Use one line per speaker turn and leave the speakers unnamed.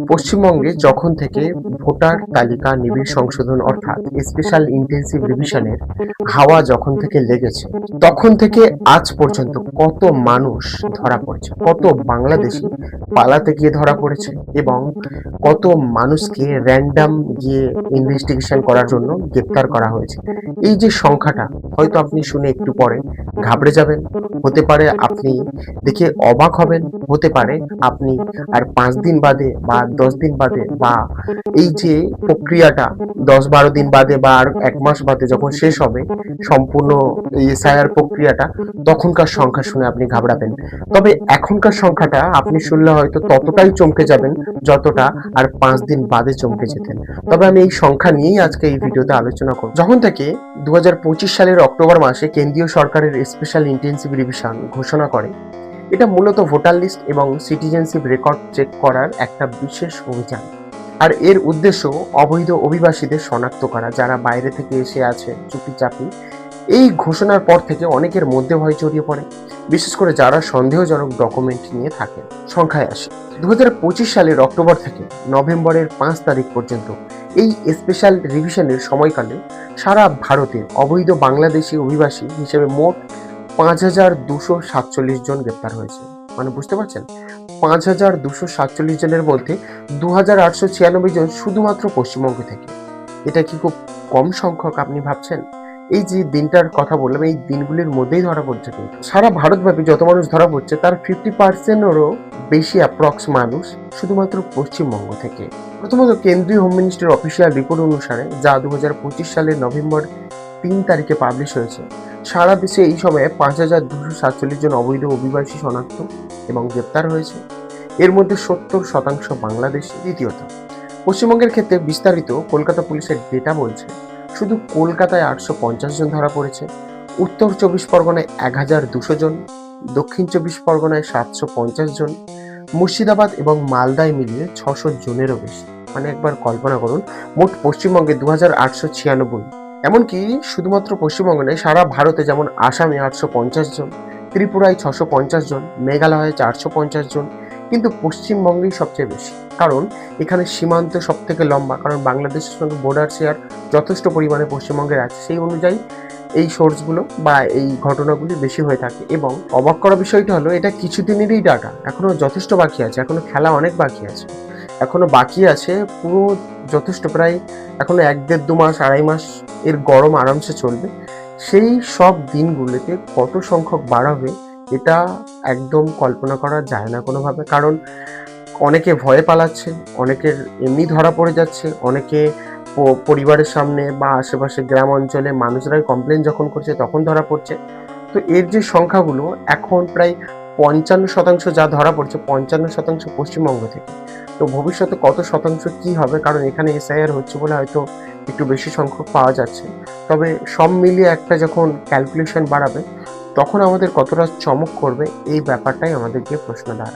পশ্চিমবঙ্গে যখন থেকে ভোটার তালিকা নিবিড় সংশোধন অর্থাৎ স্পেশাল ইন্টেন্সিভ রিভিশনের হাওয়া যখন থেকে লেগেছে, তখন থেকে আজ পর্যন্ত কত মানুষ ধরা পড়েছে, কত বাংলাদেশি পালাতে গিয়ে ধরা পড়েছে এবং কত মানুষকে র্যান্ডাম গিয়ে ইনভেস্টিগেশন করার জন্য গ্রেপ্তার করা হয়েছে। এই যে সংখ্যাটা হয়তো আপনি শুনে একটু পরে ঘাবড়ে যাবেন, হতে পারে আপনি দেখে অবাক হবেন, হতে পারে আপনি আর 5 দিন বাদে বা 10 দিন বাদে বা এই যে প্রক্রিয়াটা 10-12 দিন বাদে বা আর 1 মাস বাদে যখন শেষ হবে সম্পূর্ণ এই এসআইআর প্রক্রিয়াটা, তখনকার সংখ্যা শুনে আপনি ঘাবড়াবেন। তবে এখনকার সংখ্যাটা আপনি শুনলে হয়তো ততটাই চমকে যাবেন যতটা আর 5 দিন বাদে চমকে যেতেন। তবে আমি এই সংখ্যা নিয়েই আজকে এই ভিডিওতে আলোচনা করব। যখন থেকে 2025 সালের অক্টোবর মাসে কেন্দ্রীয় সরকারের স্পেশাল ইন্টেন্সিভ রিভিশন ঘোষণা করে, এটা মূলত ভোটার লিস্ট এবং সিটিজেনশিপ রেকর্ড চেক করার একটা বিশেষ অভিযান। আর এর উদ্দেশ্য অবৈধ অভিবাসীদের শনাক্ত করা, যারা বাইরে থেকে এসে আছে চুপিচাপি। এই ঘোষণার পর থেকে অনেকের মধ্যে ভয় ছড়িয়ে পড়ে, বিশেষ করে যারা সন্দেহজনক ডকুমেন্ট নিয়ে থাকে। সংখ্যায় আসে 2025 সালের অক্টোবর থেকে নভেম্বরের 5 তারিখ পর্যন্ত এই স্পেশাল রিভিশনের সময়কালে সারা ভারতে অবৈধ বাংলাদেশি অভিবাসী হিসেবে মোট 5,247 জন গ্রেপ্তার হয়েছে। মানে বুঝতে পারছেন, 5,247 জনের মধ্যে 2,896 জন শুধুমাত্র পশ্চিমবঙ্গ থেকে। এটা কি খুব কম সংখ্যক আপনি ভাবছেন? এই যে দিনটার কথা বললাম, এই দিনগুলির মধ্যেই ধরা পড়ছে। কিন্তু সারা ভারতব্যাপী যত মানুষ ধরা পড়ছে তার 50%-এরও বেশি অ্যাপ্রক্স মানুষ শুধুমাত্র পশ্চিমবঙ্গ থেকে। প্রথমত কেন্দ্রীয় হোম মিনিস্ট্রির অফিসিয়াল রিপোর্ট অনুসারে, যা 2025 সালের নভেম্বর 3 তারিখে পাবলিশ হয়েছে, সারা দেশে এই সময়ে 5,247 জন অবৈধ অভিবাসী শনাক্ত এবং গ্রেপ্তার হয়েছে। এর মধ্যে 70% বাংলাদেশি। দ্বিতীয়ত, পশ্চিমবঙ্গের ক্ষেত্রে বিস্তারিত কলকাতা পুলিশের ডেটা বলছে শুধু কলকাতায় 850 জন ধরা পড়েছে, উত্তর 24 পরগনায় 1,200 জন, দক্ষিণ 24 পরগনায় 750 জন, মুর্শিদাবাদ এবং মালদায় মিলিয়ে 600 জনেরও বেশি। মানে একবার কল্পনা করুন, মোট পশ্চিমবঙ্গে 2,896। এমনকি শুধুমাত্র পশ্চিমবঙ্গ নয়, সারা ভারতে যেমন আসামে 850 জন, ত্রিপুরায় 650 জন, মেঘালয়ে 450 জন, কিন্তু পশ্চিমবঙ্গেই সবচেয়ে বেশি। কারণ এখানে সীমান্ত সব থেকে লম্বা, কারণ বাংলাদেশের সঙ্গে বর্ডার শেয়ার যথেষ্ট পরিমাণে পশ্চিমবঙ্গের আছে, সেই অনুযায়ী এই সোর্সগুলো বা এই ঘটনাগুলি বেশি হয়ে থাকে। এবং অবাক করা বিষয়টা হলো, এটা কিছুদিনেরই ডাটা, এখনো যথেষ্ট বাকি আছে, এখনো খেলা অনেক বাকি আছে, এখনো বাকি আছে পুরো যথেষ্ট, প্রায় এখনো 1-1.5-2 মাস 2.5 মাস এর গরম আরামসে চলবে। সেই সব দিনগুলোতে কত সংখ্যক বাড়াবে এটা একদম কল্পনা করা যায় না কোনোভাবে। কারণ অনেকে ভয়ে পালাচ্ছে, অনেকের এমনি ধরা পড়ে যাচ্ছে, অনেকে পরিবারের সামনে বা আশেপাশে গ্রাম অঞ্চলে মানুষরাই কমপ্লেন যখন করছে তখন ধরা পড়ছে। তো এর যে সংখ্যাগুলো এখন প্রায় 55% যা ধরা পড়ছে, 55% পশ্চিমবঙ্গ থেকে। তো ভবিষ্যতে কত শতাংশ কি হবে, কারণ এখানে এসআইআর হচ্ছে বলে হয়তো একটু বেশি সংখ্যক পাওয়া যাচ্ছে। তবে সব মিলিয়ে একটা যখন ক্যালকুলেশন বাড়াবে, তখন আমাদের কতটা চমক করবে, এই ব্যাপারটাই আমাদেরকে প্রশ্ন দাঁড়ায়।